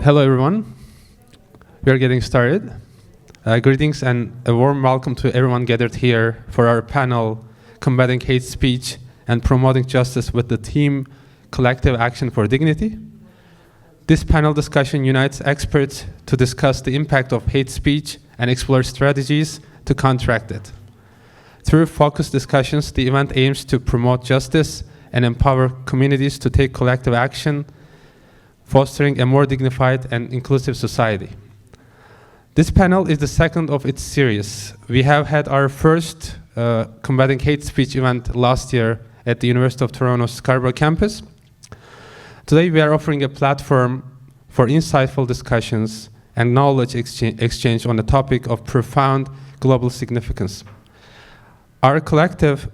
Hello, everyone. We are getting started. Greetings and a warm welcome to everyone gathered here for our panel, Combating Hate Speech and Promoting Justice with the theme, Collective Action for Dignity. This panel discussion unites experts to discuss the impact of hate speech and explore strategies to counteract it. Through focused discussions, the event aims to promote justice and empower communities to take collective action, fostering a more dignified and inclusive society. This panel is the second of its series. We have had our first Combating Hate Speech event last year at the University of Toronto's Scarborough campus. Today we are offering a platform for insightful discussions and knowledge exchange on the topic of profound global significance. Our collective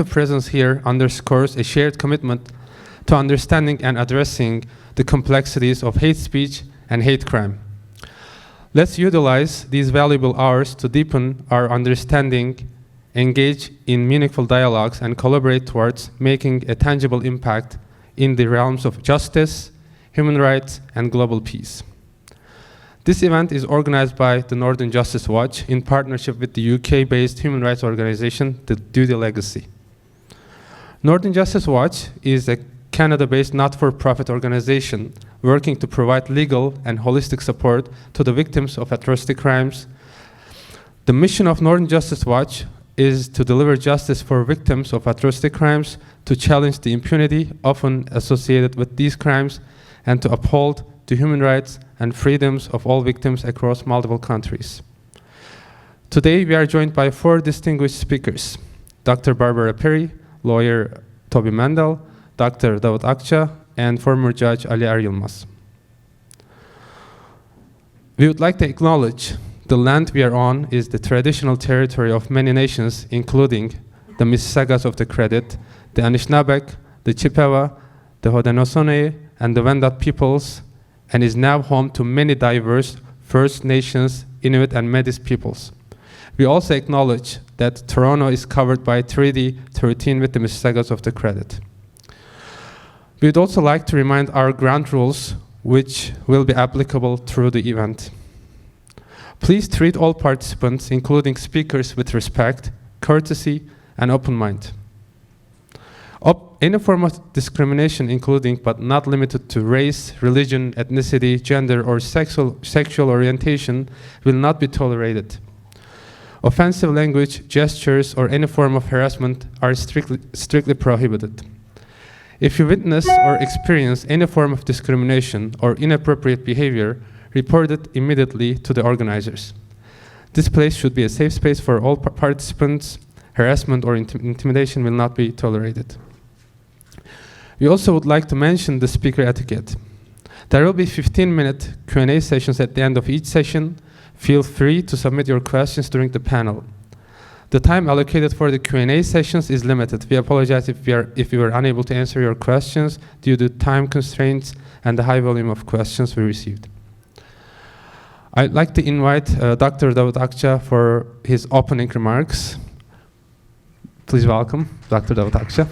presence here underscores a shared commitment to understanding and addressing the complexities of hate speech and hate crime. Let's utilize these valuable hours to deepen our understanding, engage in meaningful dialogues, and collaborate towards making a tangible impact in the realms of justice, human rights, and global peace. This event is organized by the Northern Justice Watch in partnership with the UK-based human rights organization, the Duty Legacy. Northern Justice Watch is a Canada-based not-for-profit organization working to provide legal and holistic support to the victims of atrocity crimes. The mission of Northern Justice Watch is to deliver justice for victims of atrocity crimes, to challenge the impunity often associated with these crimes, and to uphold the human rights and freedoms of all victims across multiple countries. Today, we are joined by 4 distinguished speakers: Dr. Barbara Perry, lawyer Toby Mandel, Dr. Davut Akça, and former Judge Ali Yilmaz. We would like to acknowledge the land we are on is the traditional territory of many nations, including the Mississaugas of the Credit, the Anishinaabeg, the Chippewa, the Haudenosaunee, and the Wendat peoples, and is now home to many diverse First Nations, Inuit, and Métis peoples. We also acknowledge that Toronto is covered by Treaty 13 with the Mississaugas of the Credit. We would also like to remind our ground rules, which will be applicable through the event. Please treat all participants, including speakers, with respect, courtesy, and open mind. Any form of discrimination, including but not limited to race, religion, ethnicity, gender, or sexual orientation, will not be tolerated. Offensive language, gestures, or any form of harassment are strictly prohibited. If you witness or experience any form of discrimination or inappropriate behavior, report it immediately to the organizers. This place should be a safe space for all participants. Harassment or intimidation will not be tolerated. We also would like to mention the speaker etiquette. There will be 15-minute Q&A sessions at the end of each session. Feel free to submit your questions during the panel. The time allocated for the Q&A sessions is limited. We apologize if we were unable to answer your questions due to time constraints and the high volume of questions we received. I'd like to invite Dr. Davut Akça for his opening remarks. Please welcome Dr. Davut Akça.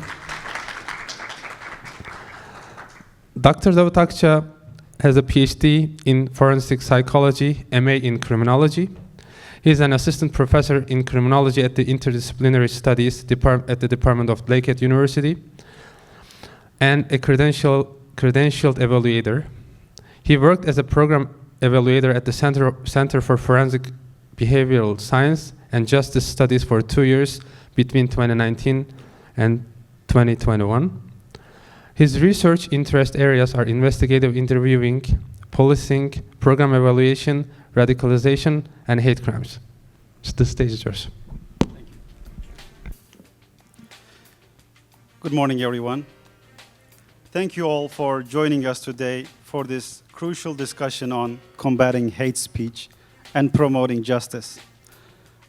Dr. Davut Akça has a PhD in forensic psychology, MA in criminology. He is an assistant professor in criminology at the Interdisciplinary Studies at the Department of Lakehead University, and a credentialed evaluator. He worked as a program evaluator at the Center for Forensic Behavioral Science and Justice Studies for 2 years between 2019 and 2021. His research interest areas are investigative interviewing, policing, program evaluation, radicalization, and hate crimes. So the stage is yours. Thank you. Good morning, everyone. Thank you all for joining us today for this crucial discussion on combating hate speech and promoting justice.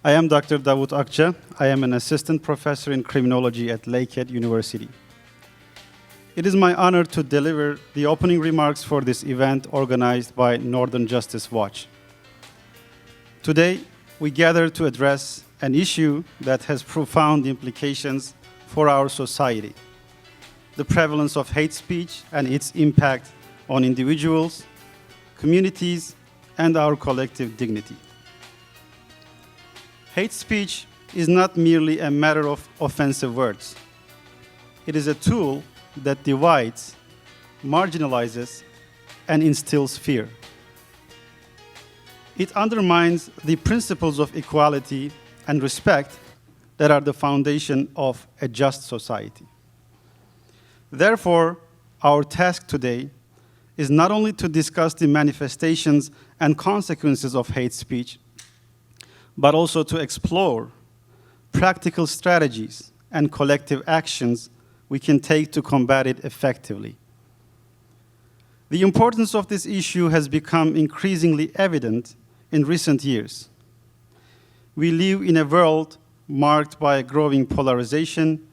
I am Dr. Davut Akça. I am an assistant professor in criminology at Lakehead University. It is my honor to deliver the opening remarks for this event organized by Northern Justice Watch. Today, we gather to address an issue that has profound implications for our society. the prevalence of hate speech and its impact on individuals, communities, and our collective dignity. Hate speech is not merely a matter of offensive words. It is a tool that divides, marginalizes, and instills fear. It undermines the principles of equality and respect that are the foundation of a just society. Therefore, our task today is not only to discuss the manifestations and consequences of hate speech, but also to explore practical strategies and collective actions we can take to combat it effectively. The importance of this issue has become increasingly evident in recent years. We live in a world marked by a growing polarization,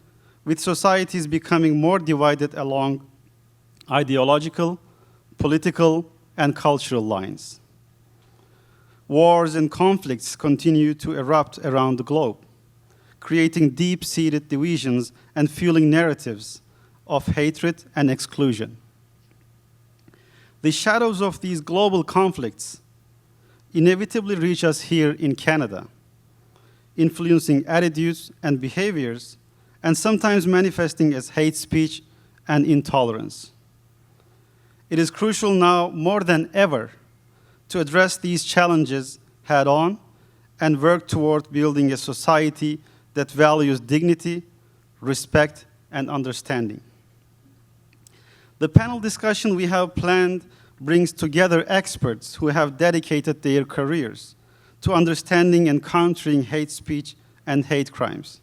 with societies becoming more divided along ideological, political, and cultural lines. Wars and conflicts continue to erupt around the globe, creating deep-seated divisions and fueling narratives of hatred and exclusion. The shadows of these global conflicts inevitably reach us here in Canada, influencing attitudes and behaviors, and sometimes manifesting as hate speech and intolerance. It is crucial now more than ever to address these challenges head-on and work toward building a society that values dignity, respect, and understanding. The panel discussion we have planned brings together experts who have dedicated their careers to understanding and countering hate speech and hate crimes.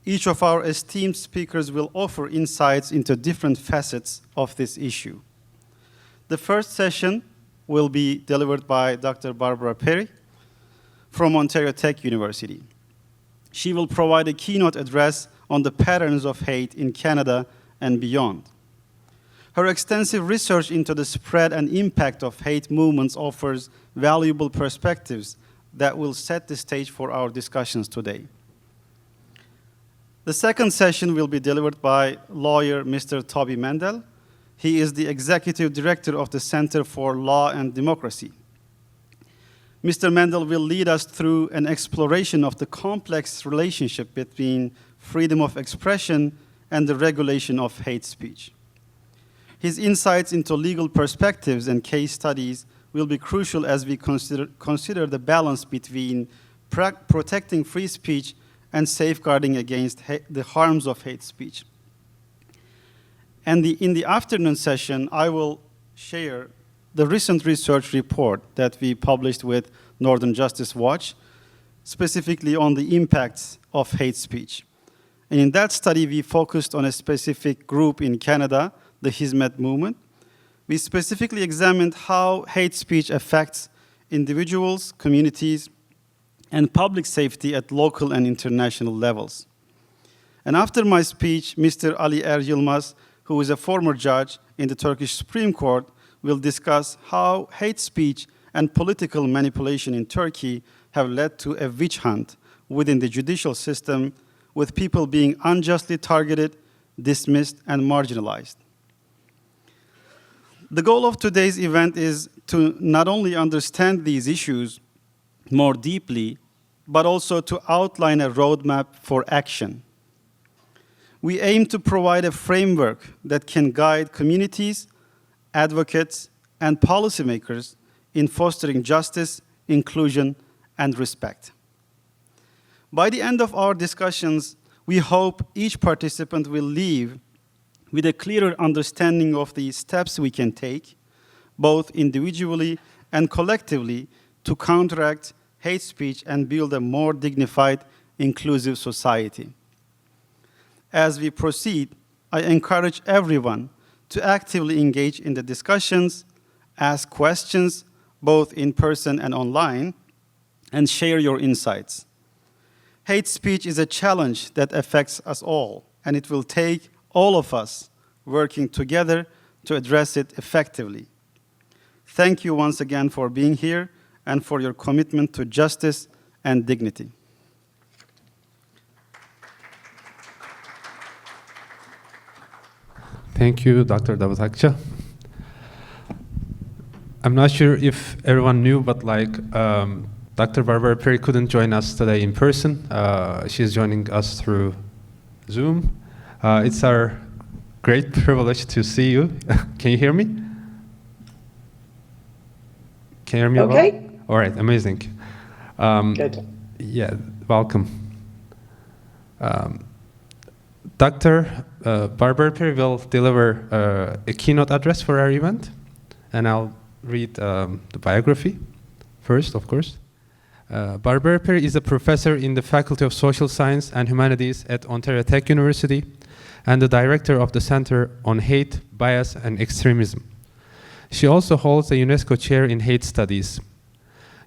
Each of our esteemed speakers will offer insights into different facets of this issue. The first session will be delivered by Dr. Barbara Perry from Ontario Tech University. She will provide a keynote address on the patterns of hate in Canada and beyond. Her extensive research into the spread and impact of hate movements offers valuable perspectives that will set the stage for our discussions today. The second session will be delivered by lawyer Mr. Toby Mendel. He is the executive director of the Center for Law and Democracy. Mr. Mendel will lead us through an exploration of the complex relationship between freedom of expression and the regulation of hate speech. His insights into legal perspectives and case studies will be crucial as we consider the balance between protecting free speech and safeguarding against the harms of hate speech. And in the afternoon session, I will share the recent research report that we published with Northern Justice Watch, specifically on the impacts of hate speech. And in that study, we focused on a specific group in Canada, the Hizmet movement. We specifically examined how hate speech affects individuals, communities, and public safety at local and international levels. And after my speech, Mr. Ali Yilmaz, who is a former judge in the Turkish Supreme Court, will discuss how hate speech and political manipulation in Turkey have led to a witch hunt within the judicial system, with people being unjustly targeted, dismissed, and marginalized. The goal of today's event is to not only understand these issues more deeply, but also to outline a roadmap for action. We aim to provide a framework that can guide communities, advocates, and policymakers in fostering justice, inclusion, and respect. By the end of our discussions, we hope each participant will leave with a clearer understanding of the steps we can take, both individually and collectively, to counteract hate speech and build a more dignified, inclusive society. As we proceed, I encourage everyone to actively engage in the discussions, ask questions, both in person and online, and share your insights. Hate speech is a challenge that affects us all, and it will take all of us working together to address it effectively. Thank you once again for being here and for your commitment to justice and dignity. Thank you, Dr. Davut Akça. I'm not sure if everyone knew, but Dr. Barbara Perry couldn't join us today in person. She's joining us through Zoom. It's our great privilege to see you. Can you hear me? Can you hear me okay. well? All right, amazing. Good. Yeah, welcome. Dr. Barbara Perry will deliver a keynote address for our event, and I'll read the biography first, of course. Barbara Perry is a professor in the Faculty of Social Science and Humanities at Ontario Tech University and the director of the Center on Hate, Bias, and Extremism. She also holds a UNESCO chair in hate studies.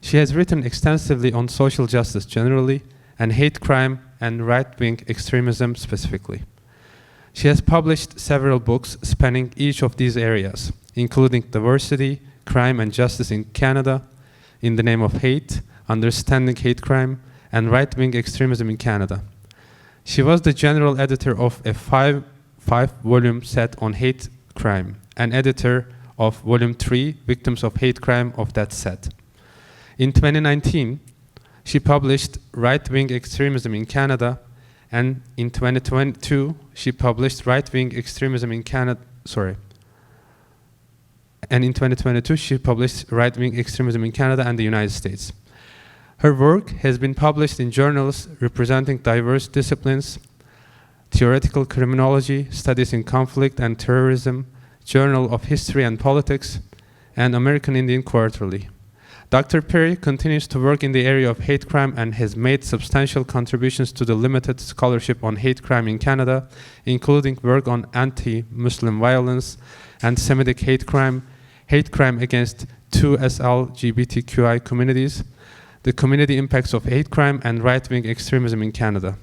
She has written extensively on social justice generally and hate crime and right-wing extremism specifically. She has published several books spanning each of these areas, including Diversity, Crime and Justice in Canada, In the Name of Hate, Understanding Hate Crime, and Right-Wing Extremism in Canada. She was the general editor of a five-volume set on hate crime and editor of Volume 3, Victims of Hate Crime of that set. In 2019, she published Right-Wing Extremism in Canada, and in 2022, she published Right-Wing Extremism in Canada, and in 2022, she published Right-Wing Extremism in Canada and the United States. Her work has been published in journals representing diverse disciplines, Theoretical Criminology, Studies in Conflict and Terrorism, Journal of History and Politics, and American Indian Quarterly. Dr. Perry continues to work in the area of hate crime and has made substantial contributions to the limited scholarship on hate crime in Canada, including work on anti-Muslim violence, anti-Semitic hate crime against 2S LGBTQI communities, the community impacts of hate crime, and right-wing extremism in Canada.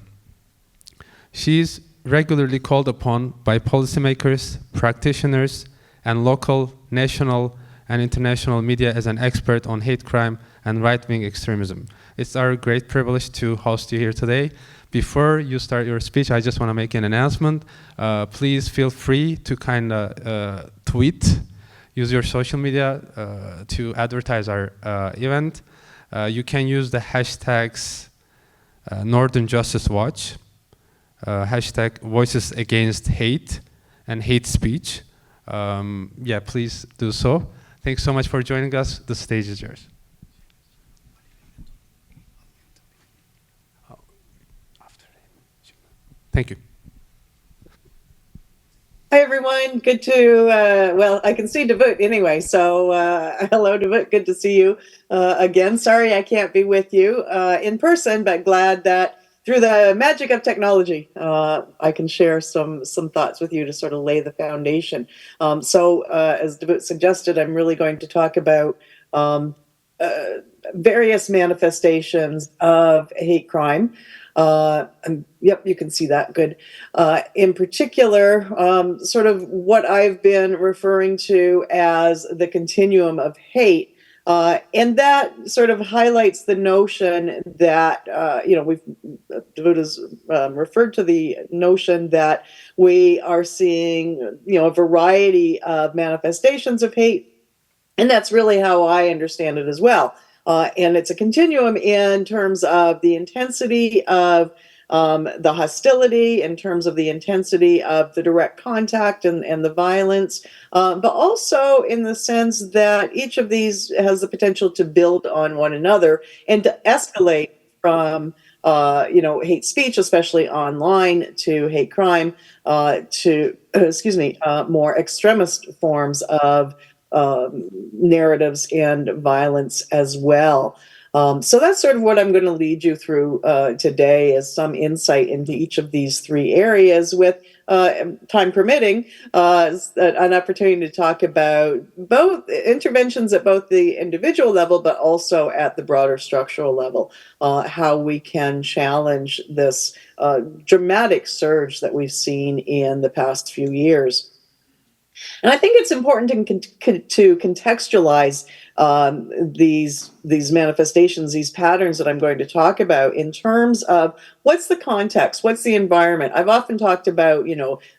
She is regularly called upon by policymakers, practitioners, and local, national, and international media as an expert on hate crime and right-wing extremism. It's our great privilege to host you here today. Before you start your speech, I just want to make an announcement. Please feel free to tweet, use your social media to advertise our event. You can use the hashtags Northern Justice Watch, hashtag Voices Against Hate and Hate Speech. Yeah, please do so. Thanks so much for joining us. The stage is yours. Thank you. Hi, everyone. Good to, well, I can see Davut anyway. So hello, Davut. Good to see you again. Sorry I can't be with you in person, but glad that through the magic of technology, I can share some thoughts with you to sort of lay the foundation. So as Davut suggested, I'm really going to talk about various manifestations of hate crime. Yep, you can see that. Good. In particular, sort of what I've been referring to as the continuum of hate. And that sort of highlights the notion that, Davut has referred to the notion that we are seeing, a variety of manifestations of hate. And that's really how I understand it as well. And it's a continuum in terms of the intensity of the hostility, in terms of the intensity of the direct contact and the violence, but also in the sense that each of these has the potential to build on one another and to escalate from hate speech, especially online, to hate crime, to more extremist forms of narratives and violence as well. So that's sort of what I'm going to lead you through today, is some insight into each of these three areas with, time permitting, an opportunity to talk about both interventions at both the individual level, but also at the broader structural level, how we can challenge this dramatic surge that we've seen in the past few years. And I think it's important to contextualize these manifestations, these patterns that I'm going to talk about in terms of what's the context, what's the environment. I've often talked about,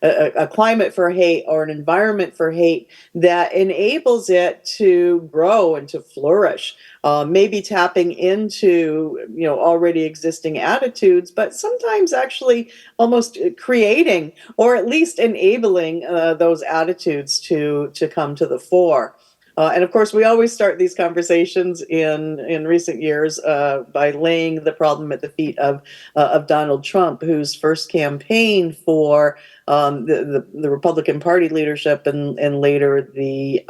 a climate for hate or an environment for hate that enables it to grow and to flourish. Maybe tapping into already existing attitudes, but sometimes actually almost creating or at least enabling those attitudes to come to the fore. And of course, we always start these conversations in recent years by laying the problem at the feet of Donald Trump, whose first campaign for the Republican Party leadership and later the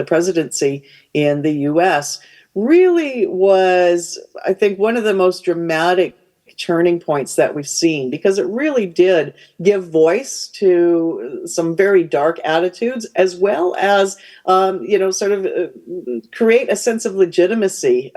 presidency in the U.S. really was, I think, one of the most dramatic turning points that we've seen, because it really did give voice to some very dark attitudes, as well as sort of create a sense of legitimacy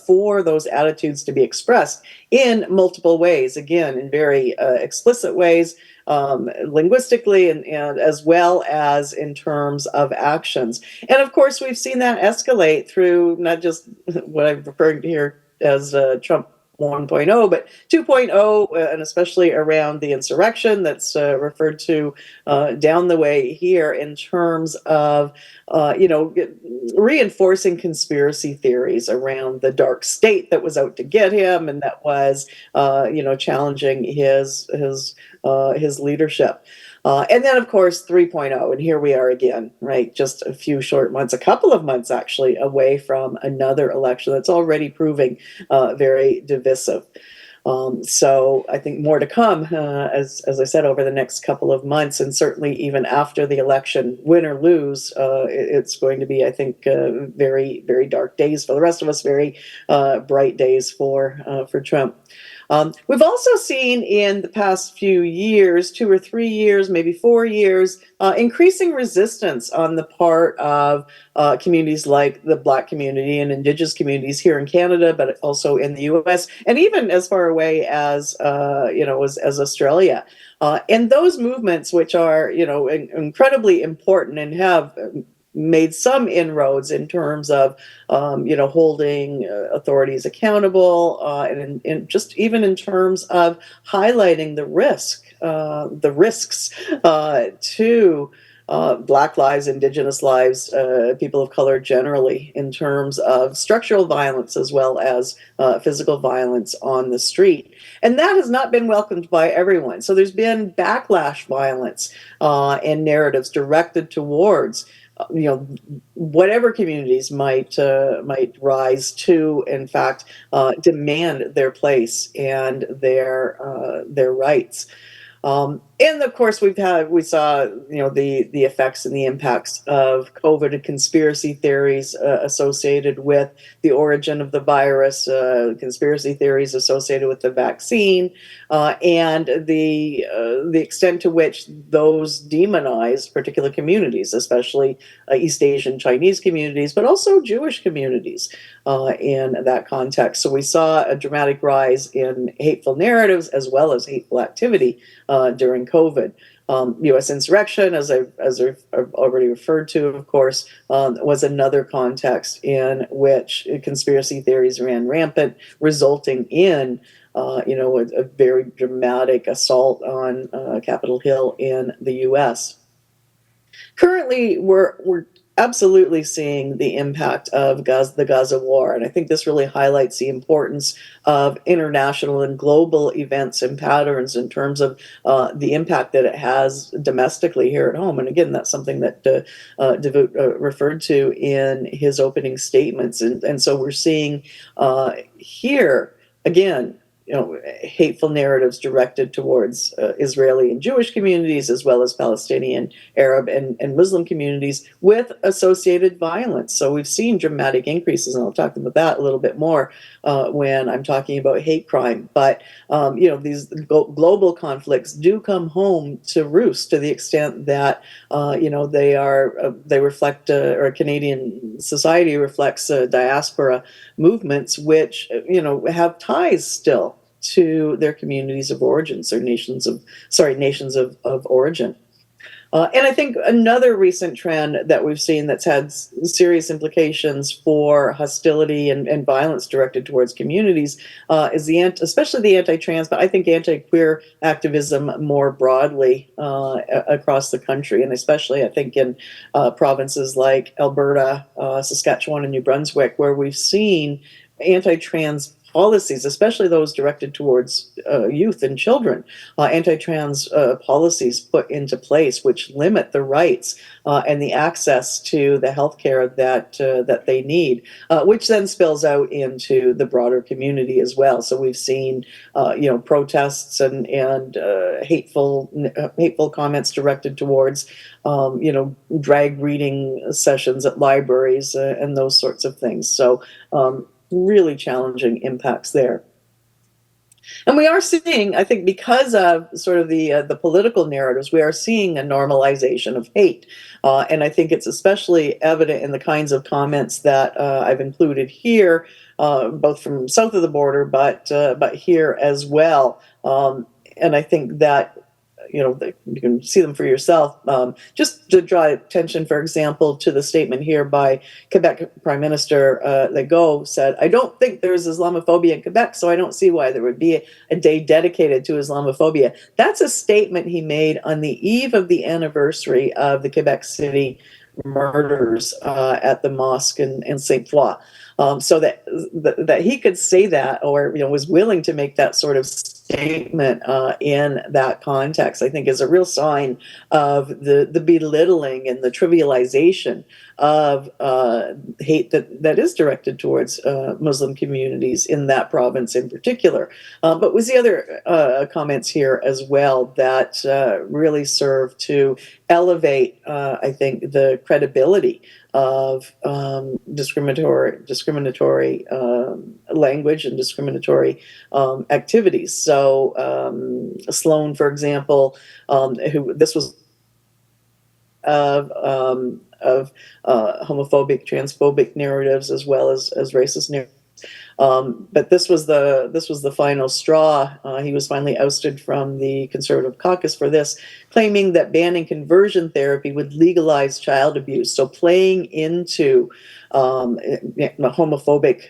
for those attitudes to be expressed in multiple ways, again, in very explicit ways, linguistically and as well as in terms of actions. And of course, we've seen that escalate through not just what I'm referring to here as Trump 1.0, but 2.0, and especially around the insurrection that's referred to down the way here in terms of, reinforcing conspiracy theories around the dark state that was out to get him and that was, challenging his leadership. And then, of course, 3.0, and here we are again, right? Just a few short months, a couple of months actually, away from another election that's already proving very divisive. So I think more to come, as I said, over the next couple of months, and certainly even after the election, win or lose, it's going to be, I think, very, very dark days for the rest of us, very bright days for Trump. We've also seen in the past few years, 2 or 3 years, maybe 4 years, increasing resistance on the part of communities like the Black community and Indigenous communities here in Canada, but also in the U.S. and even as far away as as Australia. And those movements, which are incredibly important and have made some inroads in terms of, holding authorities accountable, and just even in terms of highlighting the risks to Black lives, Indigenous lives, people of color generally, in terms of structural violence as well as physical violence on the street. And that has not been welcomed by everyone. So there's been backlash violence and narratives directed towards whatever communities might rise to, in fact, demand their place and their rights. And of course, we saw the effects and the impacts of COVID and conspiracy theories associated with the origin of the virus, conspiracy theories associated with the vaccine, and the extent to which those demonized particular communities, especially East Asian Chinese communities, but also Jewish communities in that context. So we saw a dramatic rise in hateful narratives as well as hateful activity during COVID. U.S. insurrection, as I've already referred to, of course, was another context in which conspiracy theories ran rampant, resulting in a very dramatic assault on Capitol Hill in the U.S. Currently, we're absolutely seeing the impact of the Gaza war, and I think this really highlights the importance of international and global events and patterns in terms of the impact that it has domestically here at home. And again, that's something that Davut referred to in his opening statements, and so we're seeing here again, hateful narratives directed towards Israeli and Jewish communities, as well as Palestinian, Arab, and Muslim communities, with associated violence. So we've seen dramatic increases, and I'll talk about that a little bit more when I'm talking about hate crime. But these global conflicts do come home to roost, to the extent that they reflect, or Canadian society reflects diaspora movements, which have ties still to their communities of origins or nations of origin. And I think another recent trend that we've seen that's had serious implications for hostility and violence directed towards communities is especially the anti-trans, but I think anti-queer activism more broadly across the country, and especially I think in provinces like Alberta, Saskatchewan, and New Brunswick, where we've seen anti-trans policies, especially those directed towards youth and children, anti-trans policies put into place which limit the rights and the access to the health care that they need, which then spills out into the broader community as well. So we've seen protests and hateful comments directed towards drag reading sessions at libraries and those sorts of things. So really challenging impacts there. And we are seeing, I think, because of sort of the political narratives, we are seeing a normalization of hate. And I think it's especially evident in the kinds of comments that I've included here, both from south of the border, but here as well. And I think that you can see them for yourself. Just to draw attention, for example, to the statement here by Quebec Prime Minister Legault said, "I don't think there's Islamophobia in Quebec, so I don't see why there would be a day dedicated to Islamophobia." That's a statement he made on the eve of the anniversary of the Quebec City murders at the mosque in Saint Foy. So that he could say that, or was willing to make that sort of statement in that context, I think is a real sign of the belittling and the trivialization of hate that is directed towards Muslim communities in that province in particular. But we see other comments here as well that really serve to elevate, I think, the credibility of discriminatory language and discriminatory activities. So Sloan, for example, who this was of homophobic, transphobic narratives as well as racist narratives. But this was the final straw. He was finally ousted from the Conservative caucus for this, claiming that banning conversion therapy would legalize child abuse. So playing into homophobic,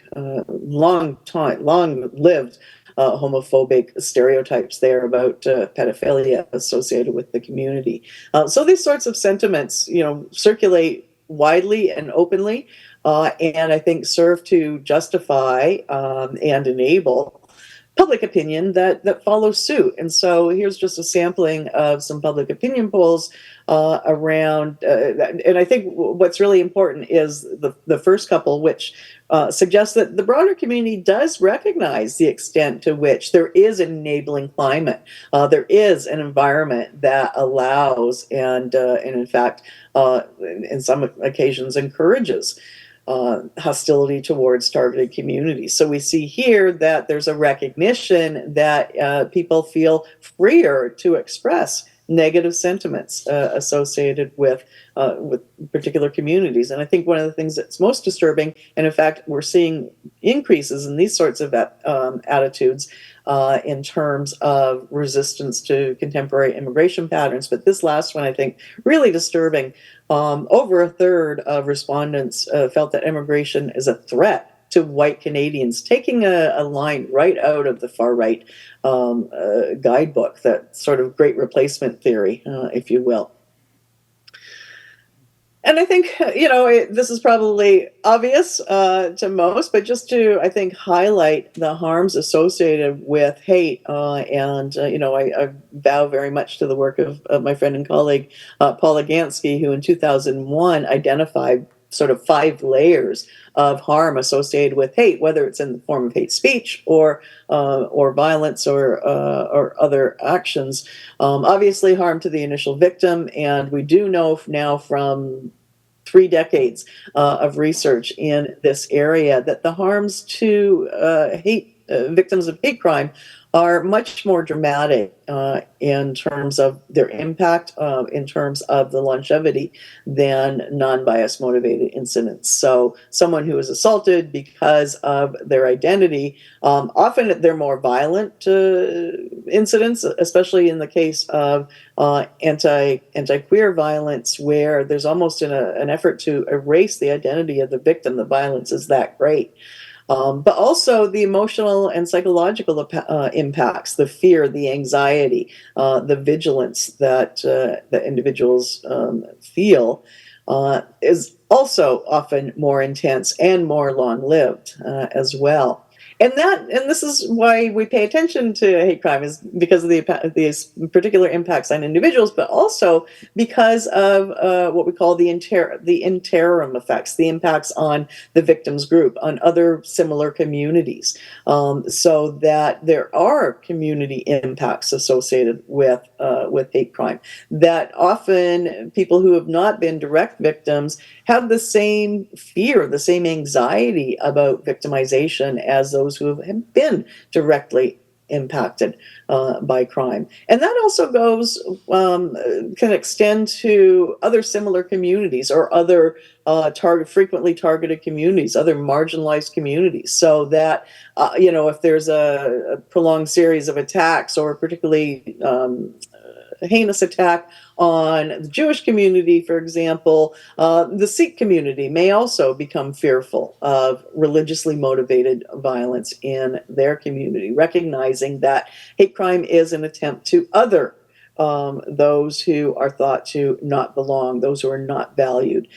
long-lived homophobic stereotypes there about pedophilia associated with the community. So these sorts of sentiments, circulate widely and openly. And I think serve to justify and enable public opinion that follows suit. And so here's just a sampling of some public opinion polls around, and I think what's really important is the first couple, which suggests that the broader community does recognize the extent to which there is an enabling climate. There is an environment that allows and in fact, in some occasions encourages hostility towards targeted communities. So we see here that there's a recognition that people feel freer to express negative sentiments associated with particular communities. And I think one of the things that's most disturbing, and in fact we're seeing increases in these sorts of attitudes in terms of resistance to contemporary immigration patterns, but this last one I think really disturbing. Over a third of respondents felt that immigration is a threat to white Canadians, taking a line right out of the far-right guidebook, that sort of great replacement theory, if you will. And I think, this is probably obvious to most, but just to, I think, highlight the harms associated with hate. I bow very much to the work of my friend and colleague, Paula Gansky, who in 2001 identified sort of 5 layers of harm associated with hate, whether it's in the form of hate speech or violence or other actions. Obviously, harm to the initial victim, and we do know now from 3 decades of research in this area that the harms to hate victims of hate crime are much more dramatic in terms of their impact, in terms of the longevity, than non-bias motivated incidents. So someone who is assaulted because of their identity, often they're more violent incidents, especially in the case of anti-queer violence, where there's almost an effort to erase the identity of the victim. The violence is that great. But also the emotional and psychological impacts, the fear, the anxiety, the vigilance that individuals feel is also often more intense and more long-lived as well. And this is why we pay attention to hate crime, is because of these particular impacts on individuals, but also because of what we call the interim effects, the impacts on the victims group, on other similar communities, so that there are community impacts associated with hate crime, that often people who have not been direct victims have the same fear, the same anxiety about victimization as those who have been directly impacted by crime. And that also can extend to other similar communities, or other frequently targeted communities, other marginalized communities, so that if there's a prolonged series of attacks, or particularly a heinous attack on the Jewish community, for example, the Sikh community may also become fearful of religiously motivated violence in their community, recognizing that hate crime is an attempt to other those who are thought to not belong, those who are not valued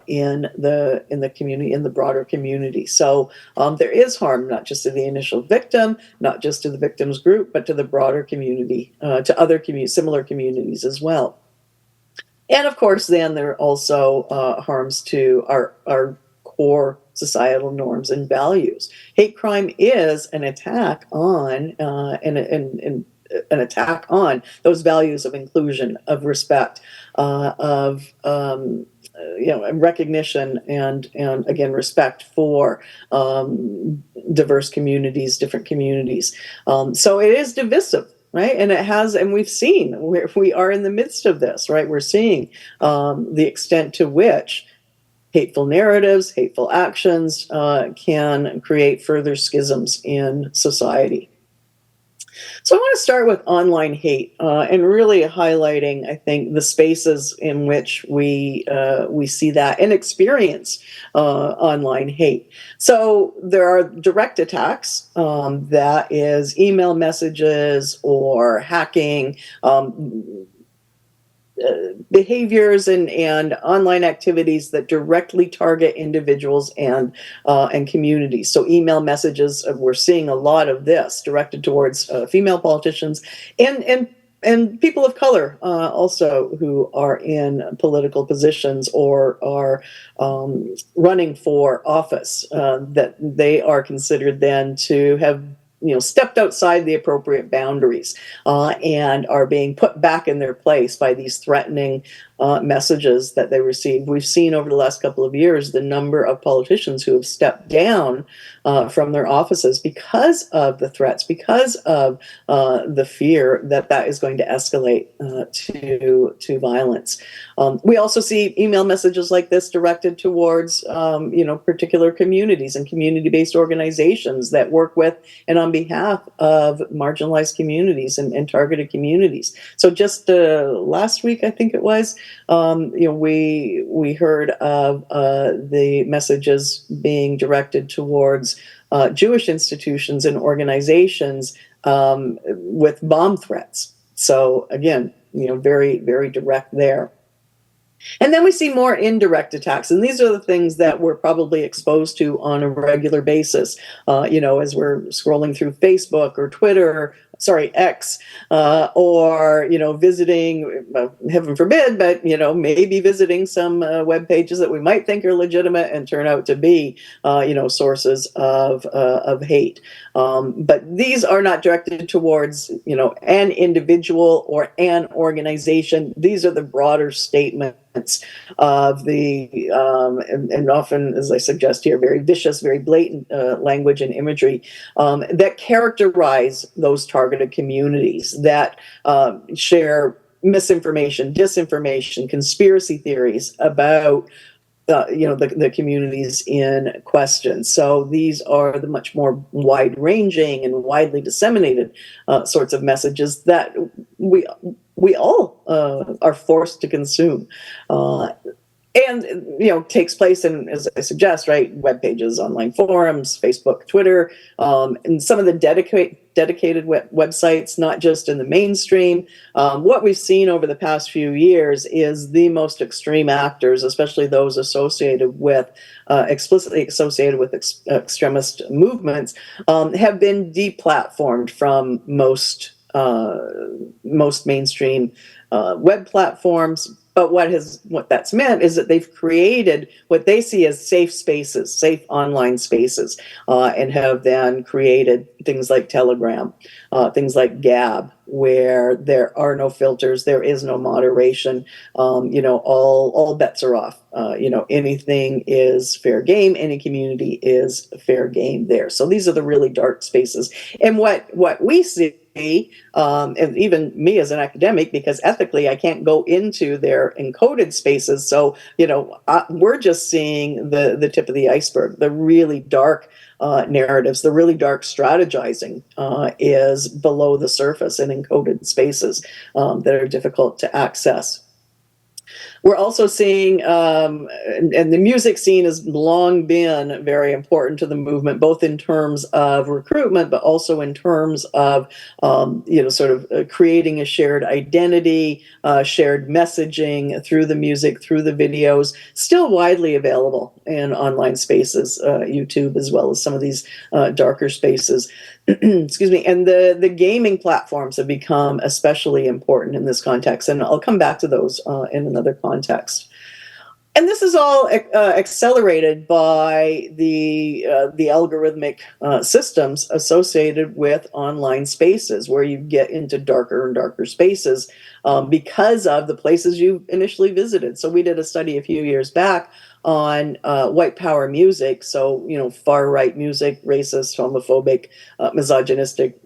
in the community, in the broader community. So there is harm not just to the initial victim, not just to the victims group, but to the broader community, to other similar communities as well. And of course, then there are also harms to our core societal norms and values. Hate crime is an attack on an attack on those values of inclusion, of respect, of and recognition, and again, respect for diverse communities, different communities. So it is divisive. Right, and we've seen, we are in the midst of this. Right, we're seeing the extent to which hateful narratives, hateful actions can create further schisms in society. So I want to start with online hate and really highlighting, I think, the spaces in which we see that and experience online hate. So there are direct attacks, that is email messages or hacking, behaviors and online activities that directly target individuals and communities. So email messages, we're seeing a lot of this directed towards female politicians and people of color also, who are in political positions or are running for office, that they are considered then to have stepped outside the appropriate boundaries and are being put back in their place by these threatening messages that they receive. We've seen over the last couple of years the number of politicians who have stepped down from their offices because of the threats, because of the fear that is going to escalate to violence. We also see email messages like this directed towards particular communities and community-based organizations that work with and on behalf of marginalized communities and targeted communities. So just last week, I think it was, we heard of the messages being directed towards Jewish institutions and organizations with bomb threats. So again, very, very direct there. And then we see more indirect attacks, and these are the things that we're probably exposed to on a regular basis, as we're scrolling through Facebook or Twitter, X, or visiting, heaven forbid, but maybe visiting some web pages that we might think are legitimate and turn out to be sources of hate. But these are not directed towards an individual or an organization. These are the broader statements of the, and often, as I suggest here, very vicious, very blatant language and imagery that characterize those targeted communities, that share misinformation, disinformation, conspiracy theories about the communities in question. So these are the much more wide-ranging and widely disseminated sorts of messages that we all are forced to consume. And takes place in, as I suggest, right, web pages, online forums, Facebook, Twitter, and some of the dedicated websites, not just in the mainstream. What we've seen over the past few years is the most extreme actors, especially those associated with explicitly associated with extremist movements, have been deplatformed from most mainstream web platforms. But what that's meant is that they've created what they see as safe spaces, safe online spaces, and have then created things like Telegram, things like Gab, where there are no filters, there is no moderation. All bets are off. Anything is fair game. Any community is fair game there. So these are the really dark spaces. And what we see, and even me as an academic, because ethically I can't go into their encoded spaces. So, we're just seeing the tip of the iceberg. The really dark narratives, the really dark strategizing is below the surface in encoded spaces that are difficult to access. We're also seeing, and the music scene has long been very important to the movement, both in terms of recruitment, but also in terms of, creating a shared identity, shared messaging through the music, through the videos, still widely available in online spaces, YouTube, as well as some of these darker spaces. Excuse me. And the gaming platforms have become especially important in this context, and I'll come back to those in another context. And this is all accelerated by the algorithmic systems associated with online spaces, where you get into darker and darker spaces because of the places you initially visited. So we did a study a few years back on white power music, so far right music, racist, homophobic, misogynistic.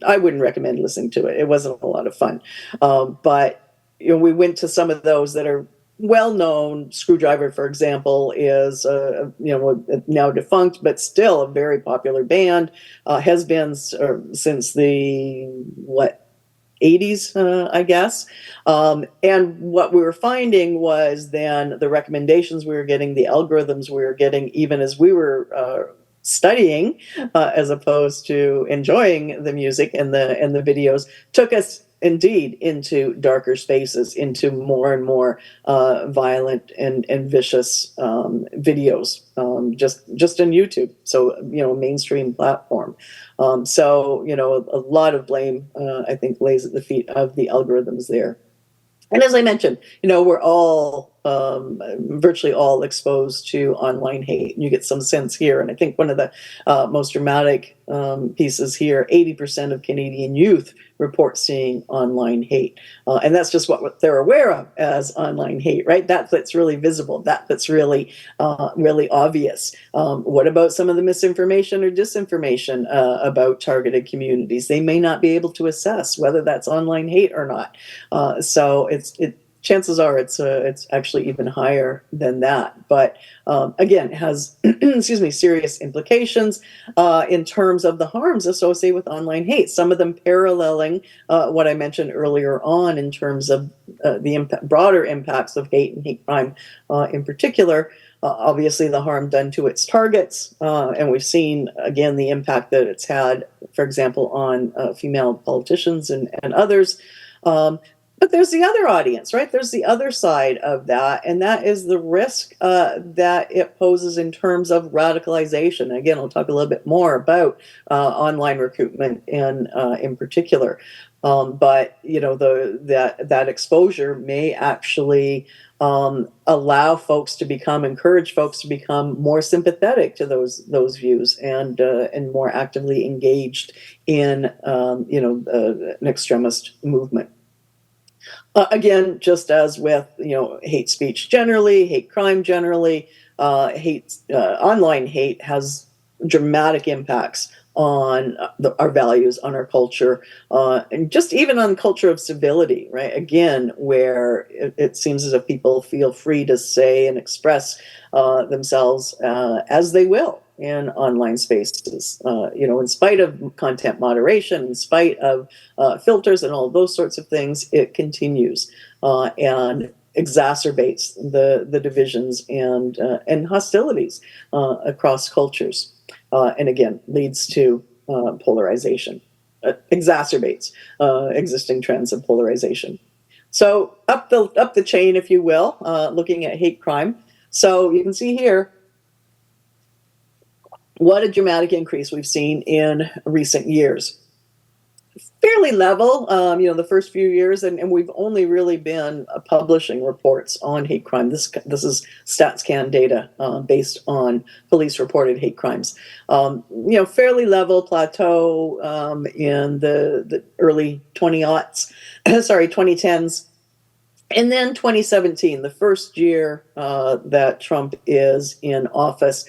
I wouldn't recommend listening to it. It wasn't a lot of fun, but we went to some of those that are well-known. Screwdriver, for example, is now defunct, but still a very popular band. Has been since the 80s, I guess. And what we were finding was then the recommendations we were getting, the algorithms we were getting, even as we were studying, as opposed to enjoying the music and the videos, took us indeed into darker spaces, into more and more violent and vicious videos, just on YouTube. So mainstream platform. So a lot of blame I think lays at the feet of the algorithms there. And as I mentioned, we're all virtually all exposed to online hate. And you get some sense here. And I think one of the most dramatic pieces here, 80% of Canadian youth report seeing online hate. And that's just what they're aware of as online hate, right? That's really visible. That's really, really obvious. What about some of the misinformation or disinformation about targeted communities? They may not be able to assess whether that's online hate or not. So chances are it's actually even higher than that. But again, it has serious implications in terms of the harms associated with online hate. Some of them paralleling what I mentioned earlier on in terms of the broader impacts of hate and hate crime in particular. Obviously, the harm done to its targets, and we've seen again the impact that it's had, for example, on female politicians and others. But there's the other audience, right? There's the other side of that, and that is the risk that it poses in terms of radicalization. And again, I'll talk a little bit more about online recruitment in particular. But that exposure may actually encourage folks to become more sympathetic to those views and more actively engaged in an extremist movement. Again, just as with hate speech generally, hate crime generally, online hate has dramatic impacts on our values, on our culture, and just even on culture of civility. Right? Again, where it seems as if people feel free to say and express themselves as they will in online spaces. In spite of content moderation, in spite of filters and all of those sorts of things, it continues and exacerbates the divisions and hostilities across cultures, and again leads to polarization, exacerbates existing trends of polarization. So up the chain, if you will, looking at hate crime. So you can see here what a dramatic increase we've seen in recent years. Fairly level, the first few years, and we've only really been publishing reports on hate crime. This is StatsCan data based on police-reported hate crimes. Fairly level plateau in the early 2010s. And then 2017, the first year that Trump is in office,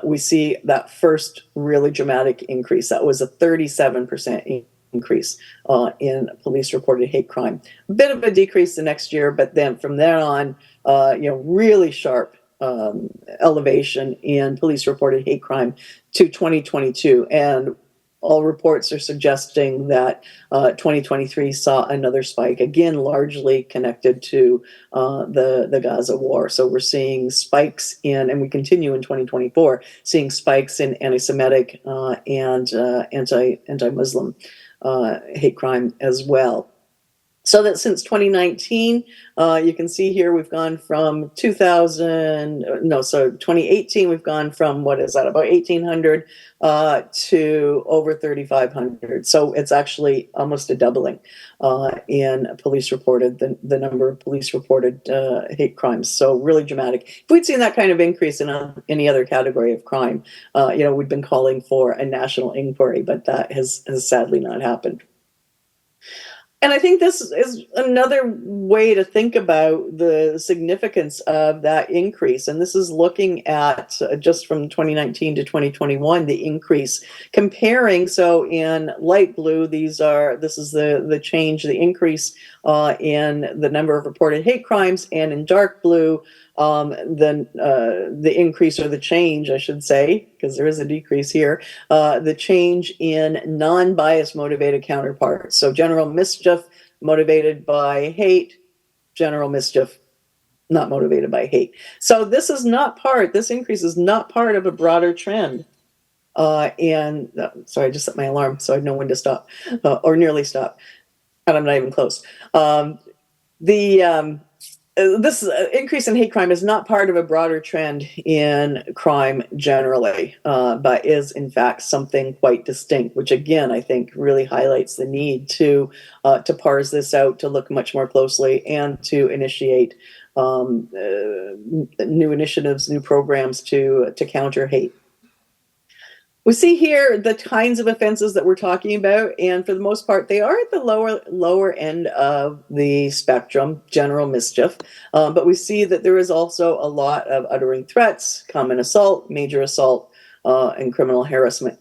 we see that first really dramatic increase. That was a 37% increase in police-reported hate crime. A bit of a decrease the next year, but then from there on, really sharp elevation in police-reported hate crime to 2022. And all reports are suggesting that 2023 saw another spike, again, largely connected to the Gaza war. So we're seeing spikes and we continue in 2024, seeing spikes in anti-Semitic and anti-Muslim hate crime as well. So that since 2019, you can see here we've gone from 2018, we've gone from, what is that, about 1,800 to over 3,500. So it's actually almost a doubling in police-reported, the number of police-reported hate crimes. So really dramatic. If we'd seen that kind of increase in any other category of crime, we'd been calling for a national inquiry, but that has sadly not happened. And I think this is another way to think about the significance of that increase. And this is looking at just from 2019 to 2021, the increase, comparing. So in light blue, this is the change, the increase in the number of reported hate crimes, and in dark blue, then the increase, or the change, I should say, because there is a decrease here, the change in non-bias motivated counterparts. So general mischief motivated by hate, general mischief not motivated by hate. So this increase is not part of a broader trend. Sorry, I just set my alarm so I know when to stop, or nearly stop, and I'm not even close. This increase in hate crime is not part of a broader trend in crime generally, but is in fact something quite distinct, which again I think really highlights the need to parse this out, to look much more closely, and to initiate new initiatives, new programs to counter hate. We see here the kinds of offenses that we're talking about, and for the most part, they are at the lower end of the spectrum, general mischief. But we see that there is also a lot of uttering threats, common assault, major assault, and criminal harassment.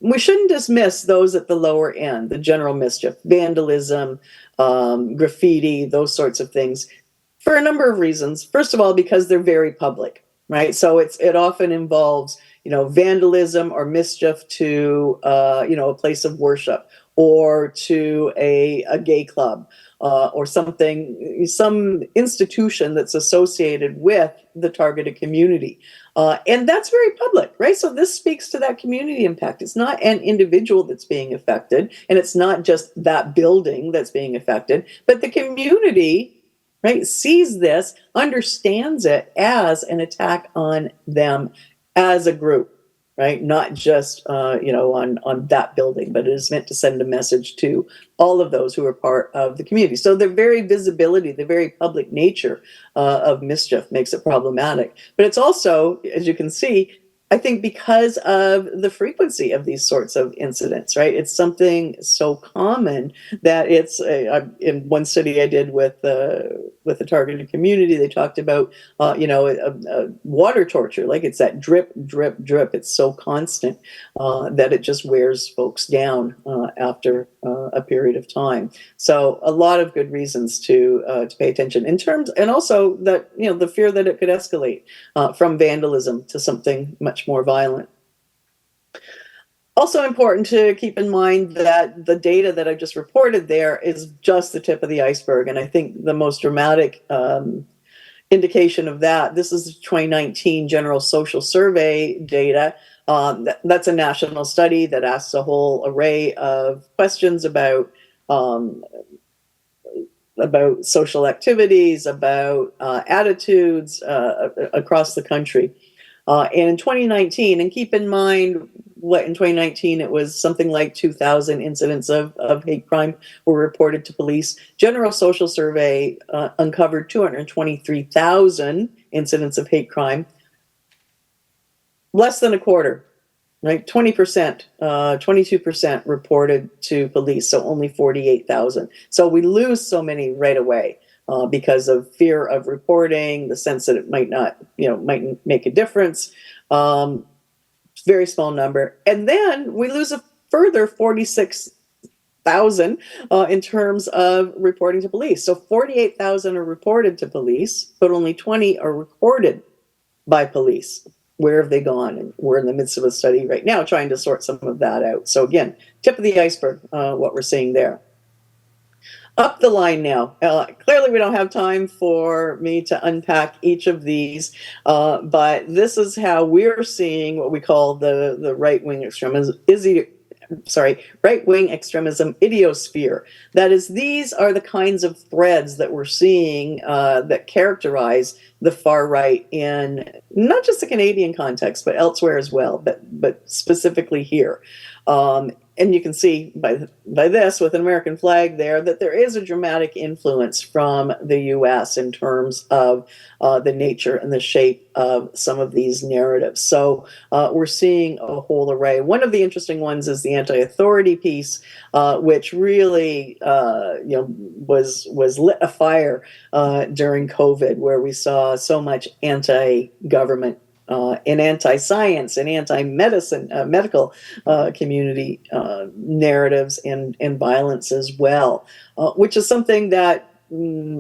We shouldn't dismiss those at the lower end, the general mischief, vandalism, graffiti, those sorts of things, for a number of reasons. First of all, because they're very public, right? So it often involves vandalism or mischief to a place of worship, or to a gay club, or some institution that's associated with the targeted community. And that's very public, right? So this speaks to that community impact. It's not an individual that's being affected, and it's not just that building that's being affected, but the community, right, sees this, understands it as an attack on them as a group, right? Not just on that building, but it is meant to send a message to all of those who are part of the community. So the very visibility, the very public nature of mischief makes it problematic. But it's also, as you can see, I think because of the frequency of these sorts of incidents, right? It's something so common that it's in one study I did with the targeted community. They talked about water torture, like it's that drip, drip, drip. It's so constant that it just wears folks down after a period of time. So a lot of good reasons to pay attention in terms, and also that the fear that it could escalate from vandalism to something much more violent. Also important to keep in mind that the data that I just reported there is just the tip of the iceberg, and I think the most dramatic indication of that, this is 2019 General Social Survey data. That's a national study that asks a whole array of questions about social activities, about attitudes across the country. And in 2019, and keep in mind what in 2019 it was something like 2,000 incidents of hate crime were reported to police. General Social Survey uncovered 223,000 incidents of hate crime. Less than a quarter, right? 20%, 22% reported to police, so only 48,000. So we lose so many right away. Because of fear of reporting, the sense that it might not, might make a difference. Very small number. And then we lose a further 46,000 in terms of reporting to police. So 48,000 are reported to police, but only 20 are recorded by police. Where have they gone? And we're in the midst of a study right now trying to sort some of that out. So again, tip of the iceberg, what we're seeing there. Up the line now. Clearly, we don't have time for me to unpack each of these, but this is how we're seeing what we call the right-wing extremism. Right-wing extremism idiosphere. That is, these are the kinds of threads that we're seeing that characterize the far right in not just the Canadian context, but elsewhere as well, but specifically here. And you can see by this, with an American flag there, that there is a dramatic influence from the U.S. in terms of the nature and the shape of some of these narratives. So we're seeing a whole array. One of the interesting ones is the anti-authority piece, which really was lit a fire during COVID, where we saw so much anti-government in anti-science and anti-medicine, medical community narratives and violence as well, which is something that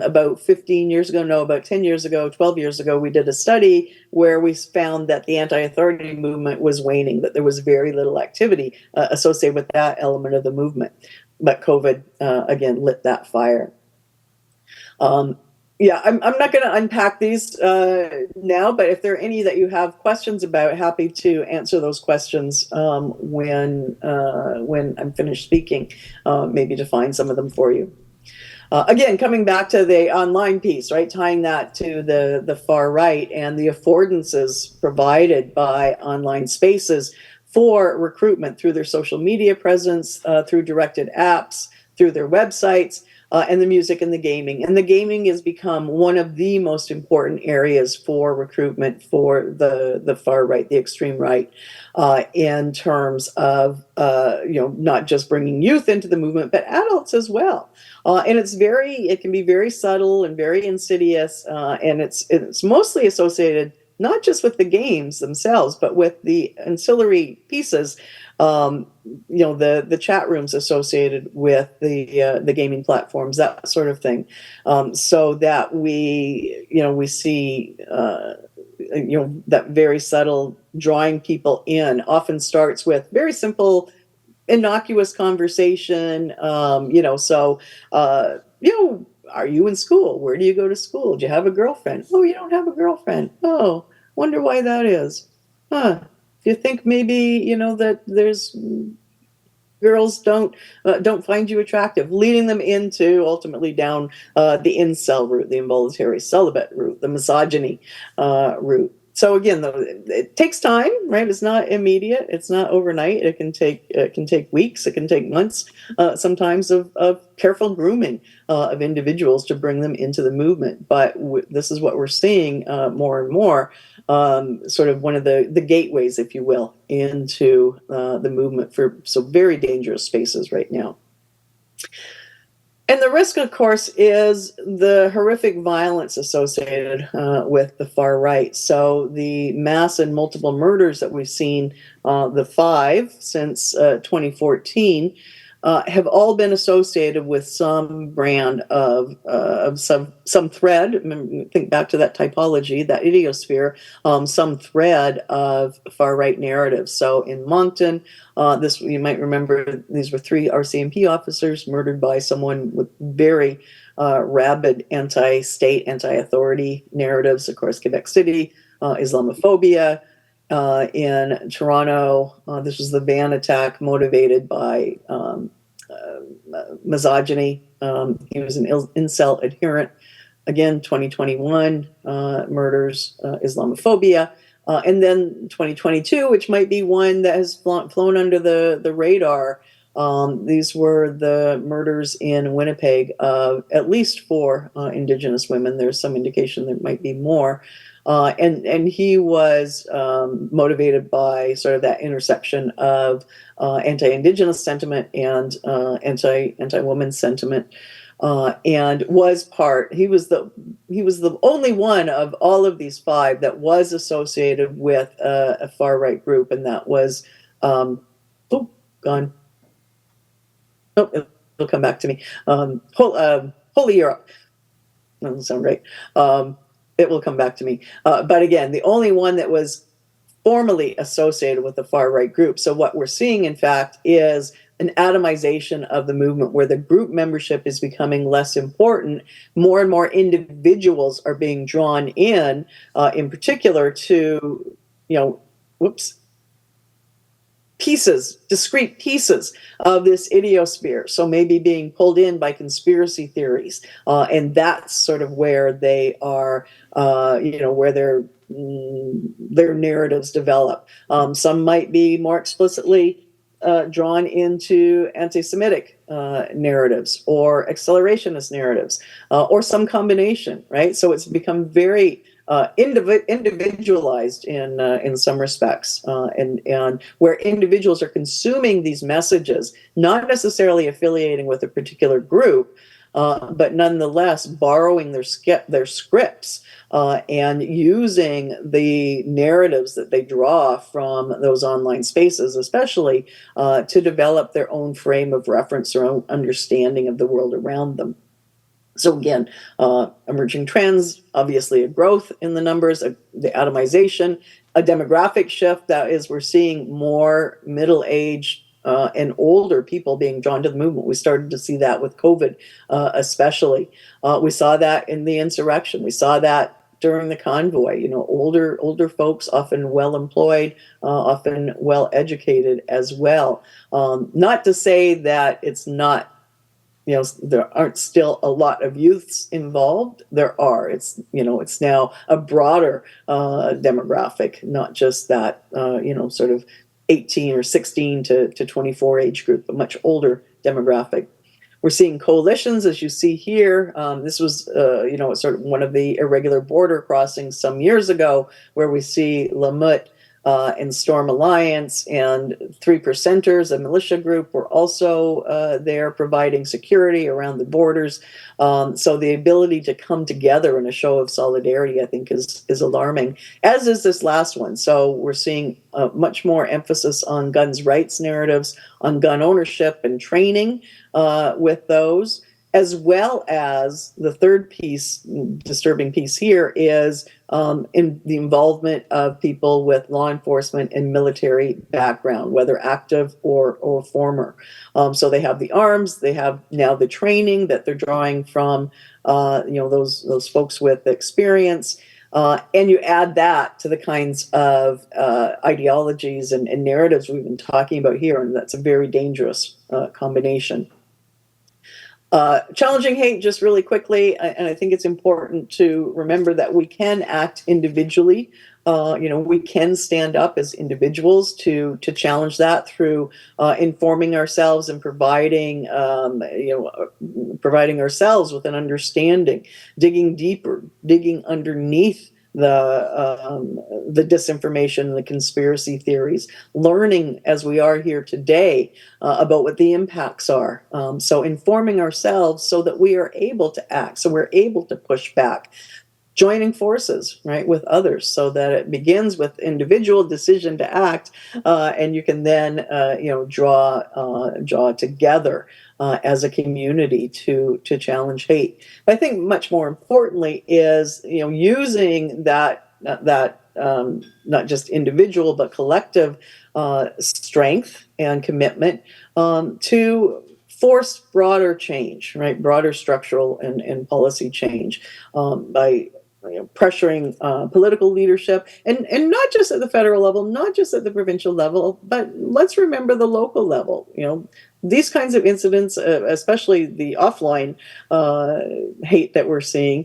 about 15 years ago, no, about 10 years ago, 12 years ago, we did a study where we found that the anti-authority movement was waning, that there was very little activity associated with that element of the movement. But COVID, again, lit that fire. Yeah, I'm not going to unpack these now, but if there are any that you have questions about, happy to answer those questions when I'm finished speaking, maybe define some of them for you. Again, coming back to the online piece, right, tying that to the far right and the affordances provided by online spaces for recruitment through their social media presence, through directed apps, through their websites, and the music and the gaming. And the gaming has become one of the most important areas for recruitment for the far right, the extreme right, in terms of not just bringing youth into the movement, but adults as well. And it can be very subtle and very insidious, and it's mostly associated not just with the games themselves, but with the ancillary pieces. The chat rooms associated with the gaming platforms, that sort of thing, so that we see that very subtle drawing people in often starts with very simple, innocuous conversation. Are you in school? Where do you go to school? Do you have a girlfriend? Oh, you don't have a girlfriend. Oh, wonder why that is. Huh. Do you think maybe that there's girls don't find you attractive, leading them into ultimately down the incel route, the involuntary celibate route, the misogyny route. So again, though, it takes time, right? It's not immediate. It's not overnight. It can take weeks. It can take months, sometimes of careful grooming of individuals to bring them into the movement. But this is what we're seeing more and more. sort of one of the gateways, if you will, into the movement for some very dangerous spaces right now. And the risk, of course, is the horrific violence associated with the far right. So the mass and multiple murders that we've seen, the 5 since 2014, have all been associated with some brand of some thread. Think back to that typology, that idiosphere, some thread of far right narratives. So in Moncton, this, you might remember, these were 3 RCMP officers murdered by someone with very rabid anti-state, anti-authority narratives. Of course, Quebec City, Islamophobia. In Toronto, this was the van attack motivated by misogyny. He was an incel adherent. Again, 2021 murders, Islamophobia. And then 2022, which might be one that has flown under the radar. These were the murders in Winnipeg of at least 4 Indigenous women. There's some indication there might be more. And he was motivated by sort of that intersection of anti-Indigenous sentiment and anti-woman sentiment. And was part. He was the only one of all of these 5 that was associated with a far right group, and that was gone. Oh, it'll come back to me. Holy Europe. That doesn't sound right. It will come back to me. But again, the only one that was formally associated with the far right group. So what we're seeing, in fact, is an atomization of the movement where the group membership is becoming less important. More and more individuals are being drawn in particular to, pieces, discrete pieces of this idiosphere. So maybe being pulled in by conspiracy theories. And that's sort of where they are, where their narratives develop. Some might be more explicitly drawn into anti-Semitic narratives or accelerationist narratives, or some combination, right? So it's become very individualized in some respects, and where individuals are consuming these messages, not necessarily affiliating with a particular group, but nonetheless borrowing their scripts and using the narratives that they draw from those online spaces, especially to develop their own frame of reference, their own understanding of the world around them. So again, emerging trends, obviously a growth in the numbers, the atomization, a demographic shift, that is, we're seeing more middle-aged and older people being drawn to the movement. We started to see that with COVID, especially. We saw that in the insurrection. We saw that during the convoy. Older folks, often well-employed, often well-educated as well. Not to say that it's not, there aren't still a lot of youths involved. There are. It's now a broader demographic, not just that sort of 18 or 16 to 24 age group, a much older demographic. We're seeing coalitions, as you see here. This was sort of one of the irregular border crossings some years ago, where we see Lamut and Storm Alliance and 3 Percenters, a militia group, were also there providing security around the borders. So the ability to come together in a show of solidarity, I think, is alarming, as is this last one. So we're seeing much more emphasis on guns rights narratives, on gun ownership and training with those, as well as the third piece, disturbing piece here, is in the involvement of people with law enforcement and military background, whether active or former. So they have the arms, they have now the training that they're drawing from, those folks with experience. And you add that to the kinds of ideologies and narratives we've been talking about here, and that's a very dangerous combination. Challenging hate, just really quickly, and I think it's important to remember that we can act individually. We can stand up as individuals to challenge that through informing ourselves and providing ourselves with an understanding, digging deeper, digging underneath the disinformation, the conspiracy theories, learning as we are here today about what the impacts are. So informing ourselves so that we are able to act, so we're able to push back, joining forces, right, with others, so that it begins with individual decision to act, and you can then, draw together as a community to challenge hate. But I think much more importantly is, using that not just individual but collective strength and commitment to force broader change, right? Broader structural and policy change by pressuring political leadership, and not just at the federal level, not just at the provincial level, but let's remember the local level. These kinds of incidents, especially the offline hate that we're seeing,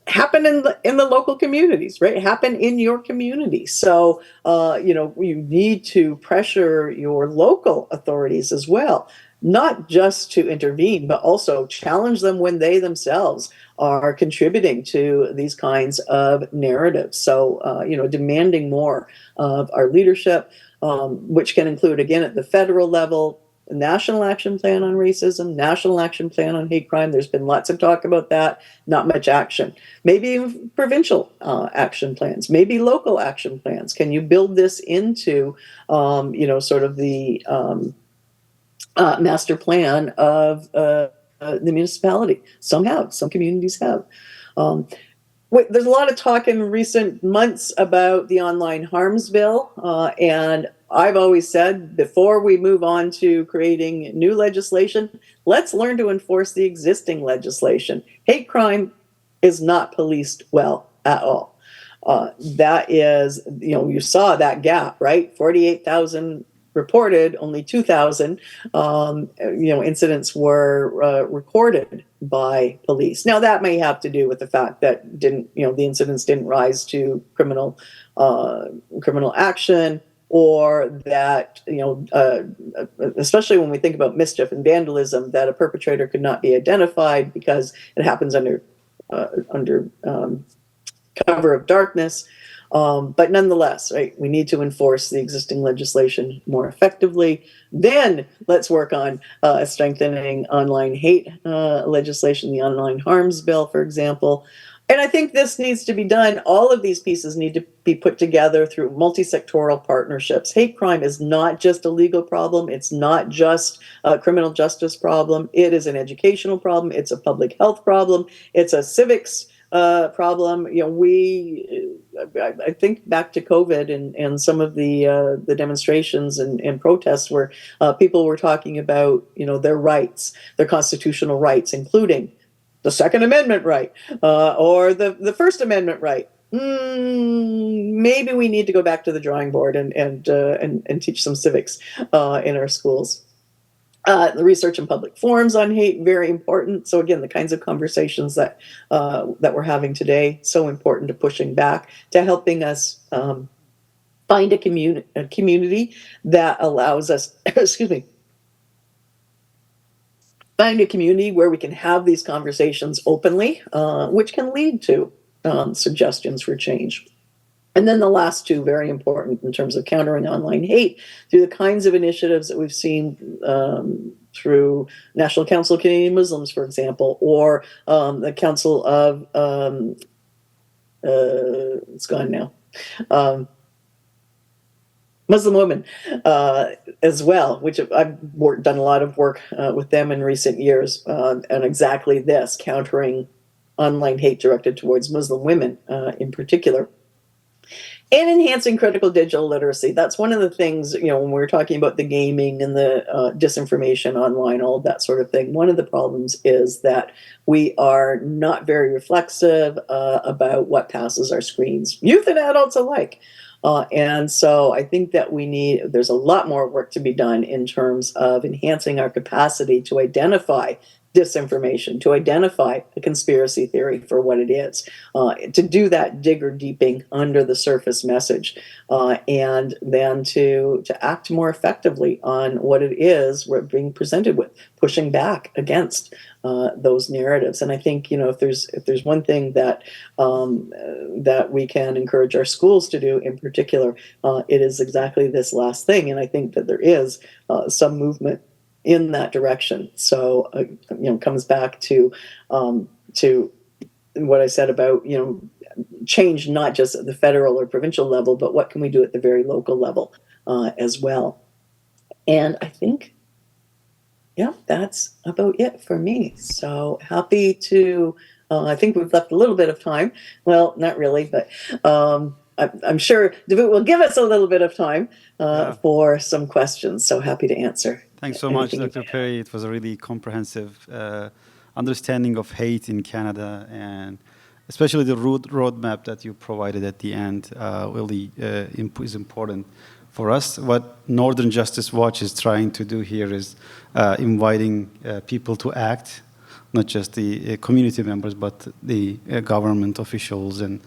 happen in the local communities, right? Happen in your community. So you need to pressure your local authorities as well, not just to intervene, but also challenge them when they themselves are contributing to these kinds of narratives. So demanding more of our leadership, which can include, again, at the federal level, National Action Plan on Racism, National Action Plan on Hate Crime. There's been lots of talk about that, not much action. Maybe even provincial action plans, maybe local action plans. Can you build this into, sort of the master plan of the municipality? Some have, some communities have. There's a lot of talk in recent months about the online harms bill, and I've always said, before we move on to creating new legislation, let's learn to enforce the existing legislation. Hate crime is not policed well at all. That is, you saw that gap, right? 48,000 reported, only 2,000 incidents were recorded by police. Now that may have to do with the fact that the incidents didn't rise to criminal action, or that especially when we think about mischief and vandalism, that a perpetrator could not be identified because it happens under cover of darkness. But nonetheless, right, we need to enforce the existing legislation more effectively. Then let's work on strengthening online hate legislation, the online harms bill, for example. And I think this needs to be done. All of these pieces need to be put together through multi-sectoral partnerships. Hate crime is not just a legal problem. It's not just a criminal justice problem. It is an educational problem. It's a public health problem. It's a civics problem. I think back to COVID and some of the demonstrations and protests where people were talking about their rights, their constitutional rights, including the Second Amendment right or the First Amendment right. Maybe we need to go back to the drawing board and teach some civics in our schools. The research in public forums on hate, very important. So again, the kinds of conversations that we're having today, so important to pushing back, to helping us find a community that allows us, excuse me, find a community where we can have these conversations openly, which can lead to suggestions for change. And then the last two, very important in terms of countering online hate, through the kinds of initiatives that we've seen through National Council of Canadian Muslims, for example, or the Council of, it's gone now, Muslim women as well, which I've done a lot of work with them in recent years on exactly this, countering online hate directed towards Muslim women in particular. And enhancing critical digital literacy. That's one of the things, when we're talking about the gaming and the disinformation online, all of that sort of thing. One of the problems is that we are not very reflexive about what passes our screens, youth and adults alike. And so I think that there's a lot more work to be done in terms of enhancing our capacity to identify disinformation, to identify a conspiracy theory for what it is, to do that digger deeping under the surface message, and then to act more effectively on what it is we're being presented with, pushing back against those narratives. And I think, if there's one thing that that we can encourage our schools to do in particular, it is exactly this last thing. And I think that there is some movement in that direction. So, comes back to what I said about, change not just at the federal or provincial level, but what can we do at the very local level as well. And I think, that's about it for me. So happy to, I think we've left a little bit of time. Well, not really, but I'm sure David will give us a little bit of time for some questions. So happy to answer. Thanks so much, Dr. Perry. It was a really comprehensive understanding of hate in Canada, and especially the roadmap that you provided at the end really is important for us. What Northern Justice Watch is trying to do here is inviting people to act, not just the community members, but the government officials and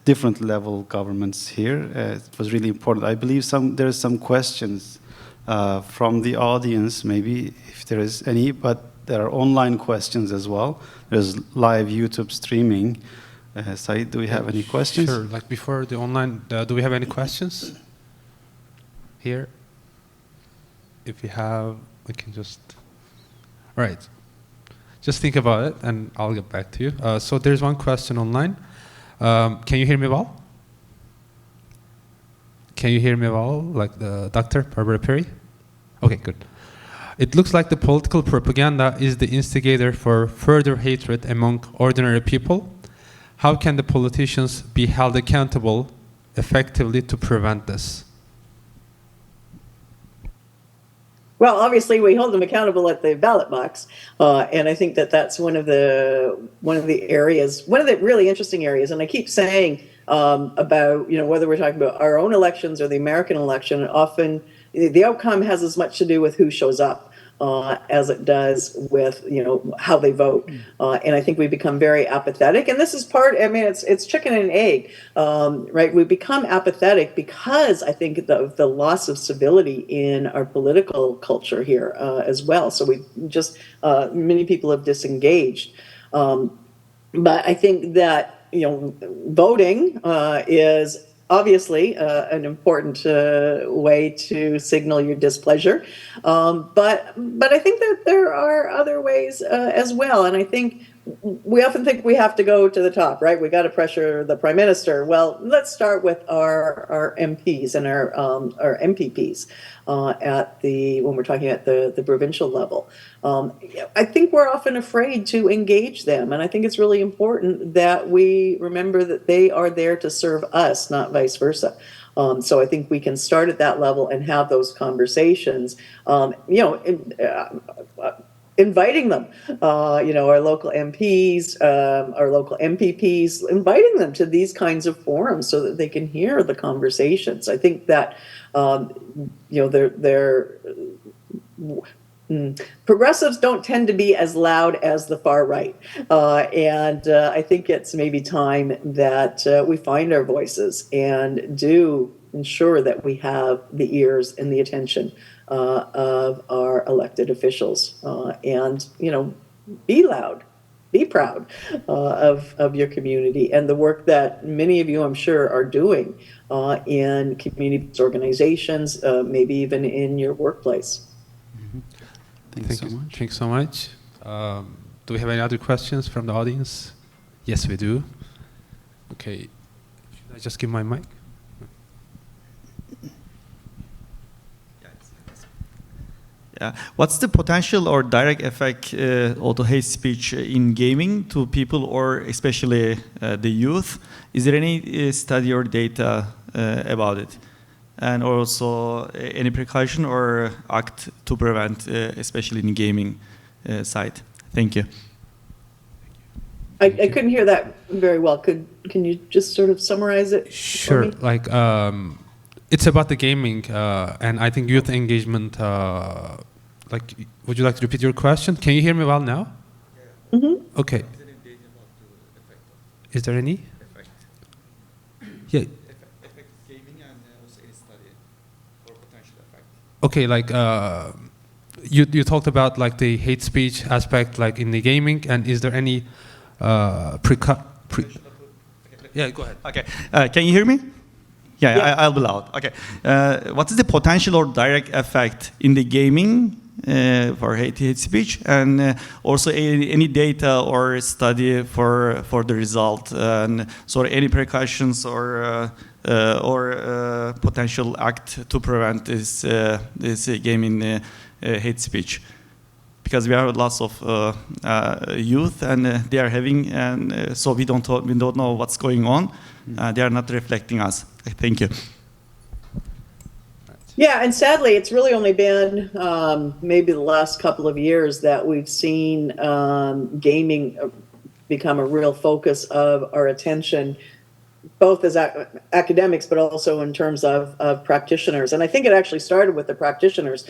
different level governments here. It was really important. I believe there are some questions from the audience, maybe if there is any, but there are online questions as well. There's live YouTube streaming. Said, do we have any questions? Sure, like before the online, do we have any questions here? If you have, we can just, all right. Just think about it and I'll get back to you. So there's one question online. Can you hear me well? Can you hear me well, like the Dr. Barbara Perry? Okay, good. It looks like the political propaganda is the instigator for further hatred among ordinary people. How can the politicians be held accountable effectively to prevent this? Well, obviously, we hold them accountable at the ballot box, and I think that that's one of the areas, one of the really interesting areas. And I keep saying about whether we're talking about our own elections or the American election, often the outcome has as much to do with who shows up as it does with how they vote. And I think we become very apathetic. And this is part. I mean, it's chicken and egg, right? We become apathetic because I think the loss of civility in our political culture here as well. So we just many people have disengaged. But I think that voting is obviously an important way to signal your displeasure, but I think that there are other ways as well. And I think we often think we have to go to the top, right? We got to pressure the prime minister. Well, let's start with our MPs and our MPPs when we're talking at the provincial level. I think we're often afraid to engage them, and I think it's really important that we remember that they are there to serve us, not vice versa. So I think we can start at that level and have those conversations. Inviting them, our local MPs, our local MPPs, inviting them to these kinds of forums so that they can hear the conversations. I think that, progressives don't tend to be as loud as the far right. And I think it's maybe time that we find our voices and do ensure that we have the ears and the attention of our elected officials, and be loud, be proud of your community and the work that many of you, I'm sure, are doing in community organizations, maybe even in your workplace. Mm-hmm. Thank you so much. Thanks so much. Do we have any other questions from the audience? Yes, we do. Okay, should I just give my mic? Yeah. What's the potential or direct effect of hate speech in gaming to people, or especially the youth? Is there any study or data about it? And also any precaution or act to prevent, especially in gaming side? Thank you. I couldn't hear that very well. Can you just sort of summarize it? Sure. Like it's about the gaming, and I think youth engagement like, would you like to repeat your question? Can you hear me well now? Mm-hmm. Okay. Is there any? Yeah. Effect gaming and also any study or potential effect. Okay, like you talked about like the hate speech aspect, like in the gaming, and is there any yeah, go ahead. Okay, can you hear me? Yeah, Yeah. I'll be loud. Okay, what is the potential or direct effect in the gaming for hate speech, and also any data or study for the result, and sort of any precautions or potential act to prevent this gaming hate speech? Because we have lots of youth, and they are having, and so we don't know what's going on. They are not reflecting us. Thank you. Yeah, and sadly, it's really only been maybe the last couple of years that we've seen gaming become a real focus of our attention, both as academics, but also in terms of practitioners. And I think it actually started with the practitioners,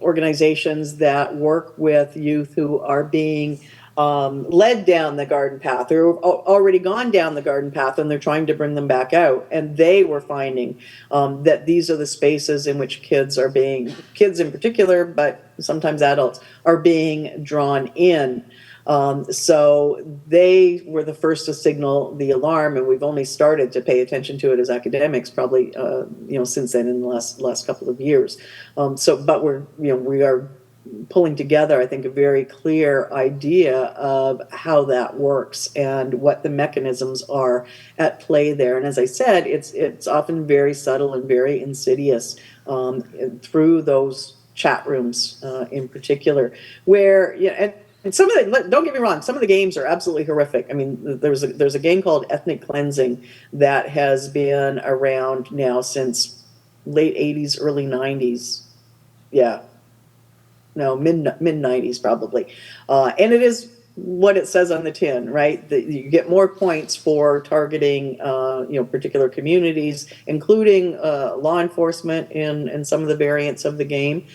organizations that work with youth who are being led down the garden path, or already gone down the garden path, and they're trying to bring them back out. And they were finding that these are the spaces in which kids in particular, but sometimes adults, are being drawn in. So they were the first to signal the alarm, and we've only started to pay attention to it as academics, probably since then, in the last couple of years. But we are pulling together, I think, a very clear idea of how that works and what the mechanisms are at play there. And as I said, it's often very subtle and very insidious through those chat rooms in particular, where and some of the, don't get me wrong, some of the games are absolutely horrific. I mean, there's a game called Ethnic Cleansing that has been around now since late 80s, early 90s. Yeah. No, mid 90s probably. And it is what it says on the tin, right? That you get more points for targeting particular communities, including law enforcement in some of the variants of the game.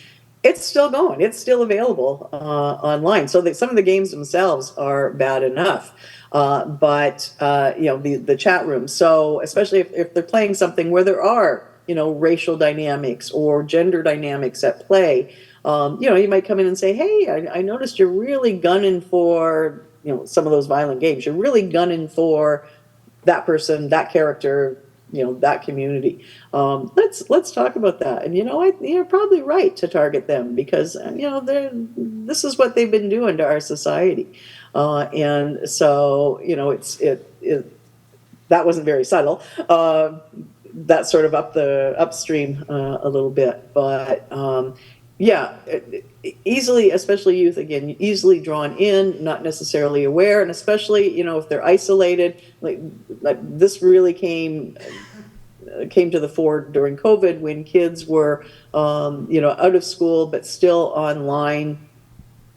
It's still going. It's still available online. So that some of the games themselves are bad enough. But the chat room. So especially if they're playing something where there are racial dynamics or gender dynamics at play, you might come in and say, "Hey, I noticed you're really gunning for some of those violent games. You're really gunning for that person, that character." That community. Let's talk about that. And you're probably right to target them, because this is what they've been doing to our society. And so that wasn't very subtle. That's sort of upstream a little bit, but easily, especially youth, again, easily drawn in, not necessarily aware, and especially if they're isolated, like this really came to the fore during COVID, when kids were out of school but still online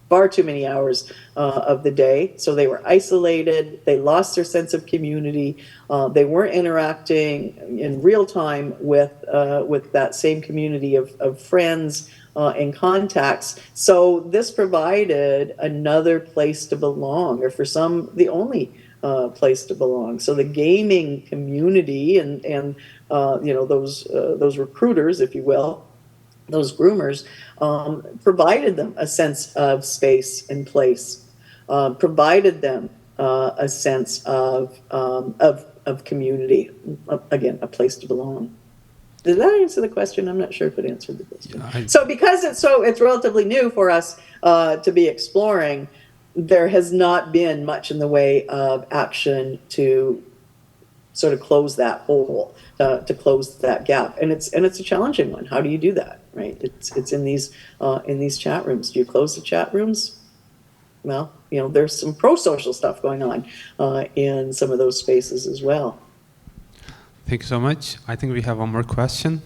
far too many hours of the day. So they were isolated, they lost their sense of community, they weren't interacting in real time with that same community of friends and contacts. So this provided another place to belong, or for some, the only place to belong. So the gaming community and those recruiters, if you will, those groomers, provided them a sense of space and place, provided them a sense of community, again, a place to belong. Did that answer the question? I'm not sure if it answered the question. Yeah, So because it's relatively new for us to be exploring, there has not been much in the way of action to sort of close that hole, to close that gap, and it's a challenging one. How do you do that, right? It's in these chat rooms. Do you close the chat rooms? Well, there's some pro-social stuff going on in some of those spaces as well. Thank you so much. I think we have one more question.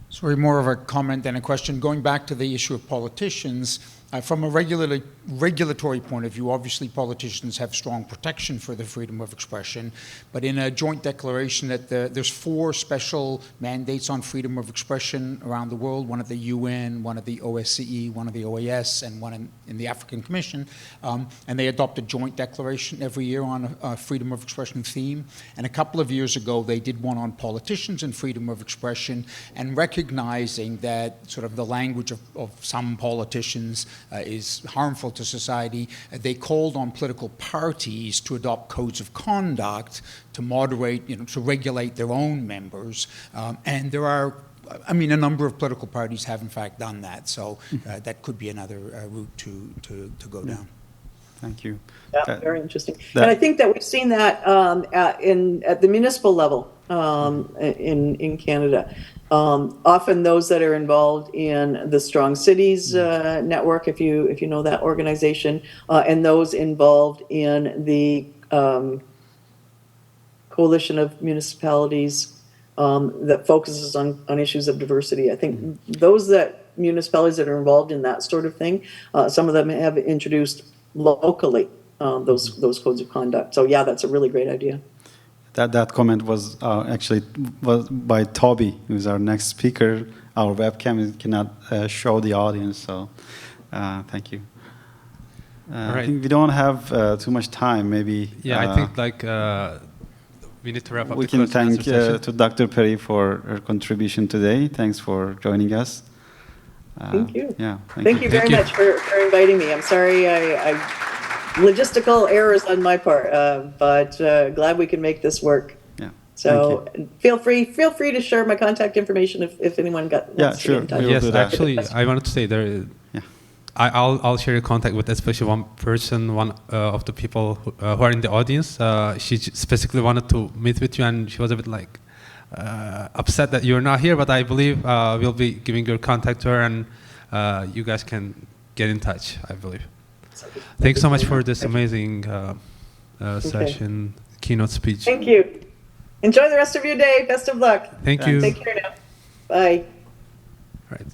Sorry, more of a comment than a question. Going back to the issue of politicians, From a regulatory point of view, obviously politicians have strong protection for the freedom of expression, but in a joint declaration that there's 4 special mandates on freedom of expression around the world, one at the UN, one at the OSCE, one at the OAS, and one in the African Commission, and they adopt a joint declaration every year on a freedom of expression theme. And a couple of years ago, they did one on politicians and freedom of expression, and recognizing that sort of the language of some politicians is harmful to society, they called on political parties to adopt codes of conduct to moderate, to regulate their own members. And there are, a number of political parties have in fact done that. So that could be another route to go down. Thank you. Yeah, very interesting. And I think that we've seen that at the municipal level in Canada. Often those that are involved in the Strong Cities network, if you know that organization, and those involved in the coalition of municipalities that focuses on issues of diversity. I think those municipalities that are involved in that sort of thing, some of them have introduced locally those codes of conduct. So yeah, that's a really great idea. That comment was actually by Toby, who's our next speaker. Our webcam cannot show the audience, so thank you. Right. I think we don't have too much time. Maybe. Yeah, I think we need to wrap up. We the can question and thank answer session. to Dr. Perry for her contribution today. Thanks for joining us. Thank you. Yeah. Thank you very much for inviting me. I'm sorry I logistical errors on my part, but glad we can make this work. Yeah. So feel free to share my contact information if anyone wants to get in touch. We will do Yes, that. actually, I wanted to say there. Yeah. I'll share your contact with especially one person, one of the people who are in the audience. She specifically wanted to meet with you, and she was a bit upset that you're not here. But I believe we'll be giving your contact to her, and you guys can get in touch, I believe. Thanks so much for this amazing session, keynote speech. Thank you. Enjoy the rest of your day. Best of luck. Thank you. Take care now. Bye. Right.